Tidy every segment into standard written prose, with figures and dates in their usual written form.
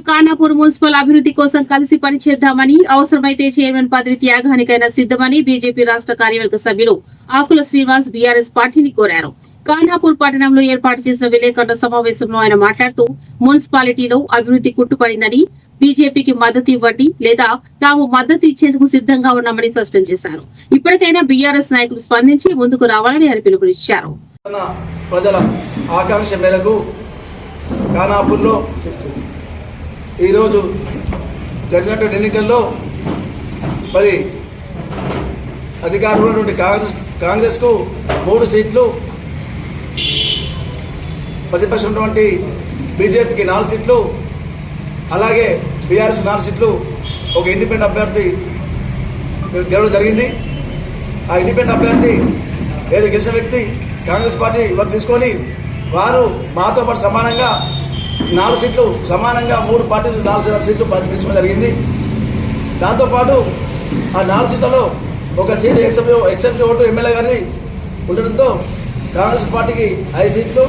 Khanapur municipal అభివృద్ధి కోసం కలిసి పనిచేద్దామని, అవసరమైతే చైర్మన్ పదవి త్యాగానికైనా సిద్ధమని బీజేపీ రాష్ట్ర కార్యవర్గ సభ్యులు ఆకుల శ్రీనివాస్ బీఆర్ఎస్ పార్టీని కోరారు. ఖానాపూర్ పట్టణంలో ఏర్పాటు చేసిన విలేకరుల సమావేశంలో ఆయన మాట్లాడుతూ, మున్సిపాలిటీలో అభివృద్ధి కుట్టుపడిందని, బీజేపీకి మద్దతు ఇవ్వండి లేదా తాము మద్దతు ఇచ్చేందుకు సిద్ధంగా ఉన్నామని స్పష్టం చేశారు. ఇప్పటికైనా బీఆర్ఎస్ నాయకులు స్పందించి ముందుకు రావాలని ఆయన పిలుపునిచ్చారు. ప్రజల ఆకాంక్ష మేరకు ఖానాపూర్లో ఈరోజు జరిగినటువంటి ఎన్నికల్లో మరి అధికారంలో ఉన్నటువంటి కాంగ్రెస్కు 3 సీట్లు, ప్రతిపక్షం ఉన్నటువంటి బీజేపీకి 4 సీట్లు, అలాగే బీఆర్ఎస్ 4 సీట్లు, ఒక ఇండిపెండెంట్ అభ్యర్థి గెలవడం జరిగింది. ఆ ఇండిపెండెంట్ అభ్యర్థి ఏదో గెలిచిన వ్యక్తి కాంగ్రెస్ పార్టీ వారు తీసుకొని వారు మాతో పాటు సమానంగా 4 సీట్లు, సమానంగా 3 పార్టీలు 4 సీట్లు తీసుకోవడం జరిగింది. దాంతోపాటు ఆ 4 సీట్లలో ఒక సీటు ఎక్సెప్షన్ ఓటు ఎమ్మెల్యే గారిని ఉండడంతో కాంగ్రెస్ పార్టీకి 5 సీట్లు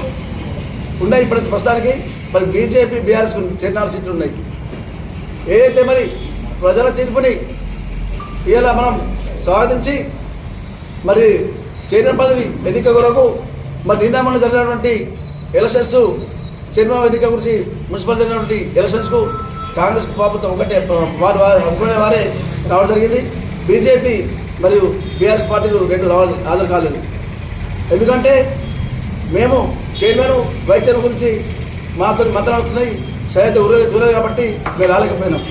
ఉన్నాయి. ఇప్పుడు ప్రస్తుతానికి మరి బీజేపీ బీఆర్ఎస్కు 4 సీట్లు ఉన్నాయి. ఏదైతే మరి ప్రజల తీర్పుని ఇలా మనం స్వాగతించి మరి చైర్మన్ పదవి ఎన్నిక కొరకు మరి నిన్న జరిగినటువంటి ఎలక్షన్స్, చైర్మన్ ఎన్నిక గురించి మున్సిపల్ జరిగినటువంటి ఎలక్షన్స్కు కాంగ్రెస్ ప్రభుత్వం ఒకటే వారే రావడం జరిగింది. బీజేపీ మరియు బీఆర్ఎస్ పార్టీలు 2 హాజరు కాలేదు. ఎందుకంటే మేము చైర్మన్ వైస్ చైర్మన్ గురించి మాతో మాట్లాడుతున్నాయి సైతే ఉరలేదు కాబట్టి మేము రాలేకపోయినాం.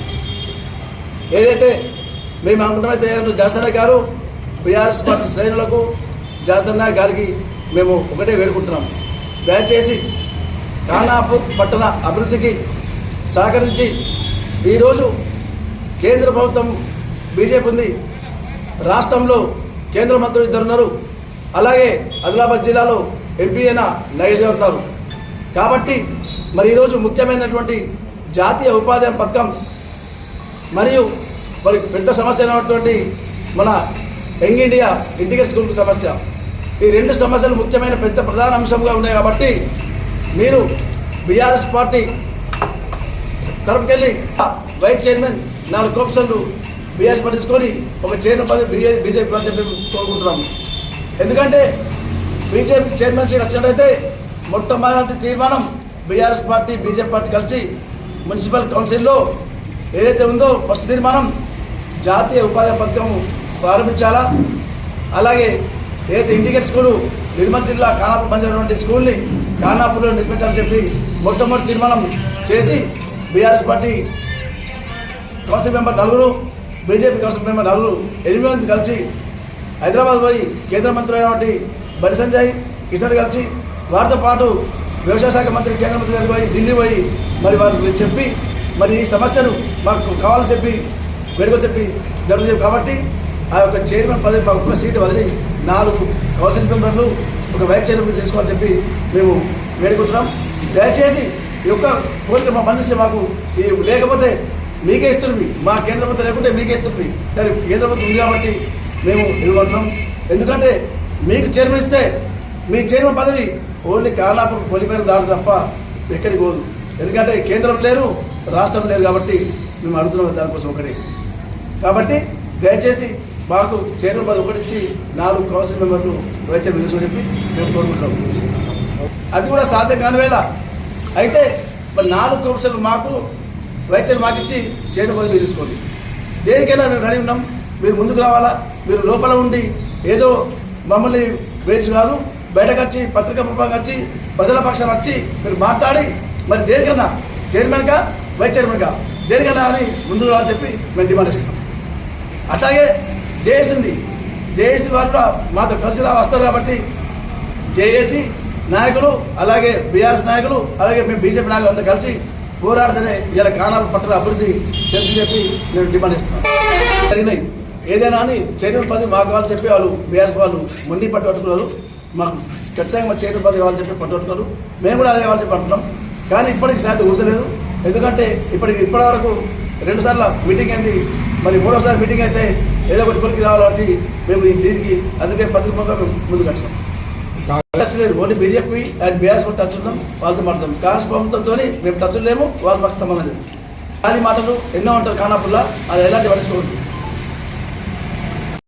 ఏదైతే మేము అనుకుంటున్నైతే జాన్సన్ గారు బీఆర్ఎస్ పార్టీ శ్రేణులకు జాన్సన్ గారికి మేము ఒకటే వేడుకుంటున్నాం, దయచేసి ఖానాపూర్ పట్టణ అభివృద్ధికి సహకరించి ఈరోజు కేంద్ర ప్రభుత్వం బీజేపీ ఉంది, రాష్ట్రంలో కేంద్ర మంత్రులు 2 ఉన్నారు, అలాగే ఆదిలాబాద్ జిల్లాలో ఎంపీ అయిన నగేష్ గారు ఉన్నారు. కాబట్టి మరి ఈరోజు ముఖ్యమైనటువంటి జాతీయ ఉపాధి పథకం మరియు మరి పెద్ద సమస్య అయినటువంటి మన యంగ్ ఇండియా ఇంటిగ్రేటెడ్ స్కూల్ సమస్య, ఈ 2 సమస్యలు ముఖ్యమైన పెద్ద ప్రధాన అంశంగా ఉన్నాయి. కాబట్టి మీరు బీఆర్ఎస్ పార్టీ తరపుకెళ్ళి వైస్ చైర్మన్ 4 కోప్సన్లు బీఆర్ఎస్ పార్టీ తీసుకొని ఒక చైర్మన్ పదవి బీజేపీ పార్టీ కోరుకుంటున్నాము. ఎందుకంటే బీజేపీ చైర్మన్ సీట్ వచ్చినట్టయితే మొట్టమొదటి తీర్మానం బీఆర్ఎస్ పార్టీ బీజేపీ పార్టీ కలిసి మున్సిపల్ కౌన్సిల్లో ఏదైతే ఉందో ఫస్ట్ తీర్మానం జాతీయ ఉపాధి పథకం ప్రారంభించాలా, అలాగే ఏదైతే ఇండికేట్ స్కూలు నిర్మల్ జిల్లా ఖానాపూర్ పంచినటువంటి స్కూల్ని ఖానాపూర్లో నిర్మించాలని చెప్పి మొట్టమొదటి తీర్మానం చేసి BRS party council member 4, BJP council member 4, 8 మంది కలిసి హైదరాబాద్ పోయి కేంద్ర మంత్రి అయినటువంటి బండి సంజయ్ కిషన్ కలిసి వారితో పాటు వ్యవసాయ శాఖ మంత్రి కేంద్ర మంత్రి గారికి పోయి ఢిల్లీ పోయి మరి వారికి చెప్పి మరి ఈ సమస్యను మాకు కావాలని చెప్పి వేడుక చెప్పి జరుగుతుంది. కాబట్టి ఆ యొక్క చైర్మన్ పదవి మాకు ఒక్క సీటు వదిలి 4 కౌన్సిల్ మెంబర్లు ఒక వైస్ చైర్మన్ తీసుకోవాలని చెప్పి మేము వేడుకుంటున్నాం. దయచేసి ఈ యొక్క కోరిక మా మనిషి మాకు లేకపోతే మీకే ఇస్తుంది, మా కేంద్ర ప్రభుత్వం లేకుంటే మీకే ఇస్తుంది, కానీ కేంద్ర ప్రభుత్వం ఉంది కాబట్టి మేము ఇవ్వమంటున్నాం. ఎందుకంటే మీకు చైర్మన్ ఇస్తే మీ చైర్మన్ పదవి ఓన్లీ ఖానాపూర్ పొలిమేర దాడు తప్ప ఎక్కడికి పోదు. ఎందుకంటే కేంద్రం లేరు, రాష్ట్రం లేదు కాబట్టి మేము అడుగుతున్నాం దానికోసం ఒకటి. కాబట్టి దయచేసి మాకు చైర్మన్ పదవి ఒకటిచ్చి 4 కౌన్సిల్ మెంబర్లు వైస్ చైర్మన్ తీసుకొని చెప్పి మేము కోరుకుంటున్నాం. అది కూడా సాధ్యం కాని వేళ అయితే మరి 4 కౌన్సిల్ మాకు వైస్ చైర్మన్ మాకు ఇచ్చి చైర్మన్ పదవి తీసుకోండి. దేనికైనా మేము రెడీ ఉన్నాం. మీరు ముందుకు రావాలా, మీరు లోపల ఉండి ఏదో మమ్మల్ని వేచి కాదు, బయటకు వచ్చి పత్రికా ముఖంగా వచ్చి ప్రజల పక్షాన్ని వచ్చి మీరు మాట్లాడి మరి దేనికన్నా చైర్మన్గా వైస్ చైర్మన్గా దేనికన్నా అని ముందుకు రావాలని చెప్పి మేము డిమాండ్ ఇస్తున్నాం. అట్లాగే జేఏసీ వారు కూడా మాతో కలిసి వస్తారు. కాబట్టి జేఏసీ నాయకులు, అలాగే బీఆర్ఎస్ నాయకులు, అలాగే మేము బీజేపీ నాయకులు అంతా కలిసి పోరాడితేనే ఇలా ఖానాపూర్ పట్టణ అభివృద్ధి చెందని చెప్పి మేము డిమాండ్ ఇస్తున్నాం. జరిగినాయి ఏదైనా అని చైర్మన్ పదవి మాకు కావాలని చెప్పి వాళ్ళు బీఆర్ఎస్ వాళ్ళు మొండి పట్టుబట్టుకున్నారు. మాకు ఖచ్చితంగా మా చైర్మన్ పదవి కావాలని చెప్పి పట్టుబట్టుకున్నారు. మేము కూడా అదే కావాలని చెప్పి అంటున్నాం. కానీ ఇప్పటికి శాతం గుర్తులేదు. ఎందుకంటే ఇప్పటి వరకు 2 సార్లు మీటింగ్ అయింది. మరి 3వసారి మీటింగ్ అయితే ఏదో ఒకటి కొలికి రావాలంటే మేము దీనికి అందుకే పత్రికగా మేము ముందుకు వచ్చాం. టచ్ లేదు, only BJP and BRS touch ఉన్నాం, వాళ్ళతో మాట్లాడతాం. కాంగ్రెస్ ప్రభుత్వంతో మేము టచ్ లేము, వాళ్ళ మాకు సంబంధం లేదు. గాలి మాటలు ఎన్నో ఉంటారు ఖానాపూర్లో, అది ఎలాంటి పట్టించుకోండి.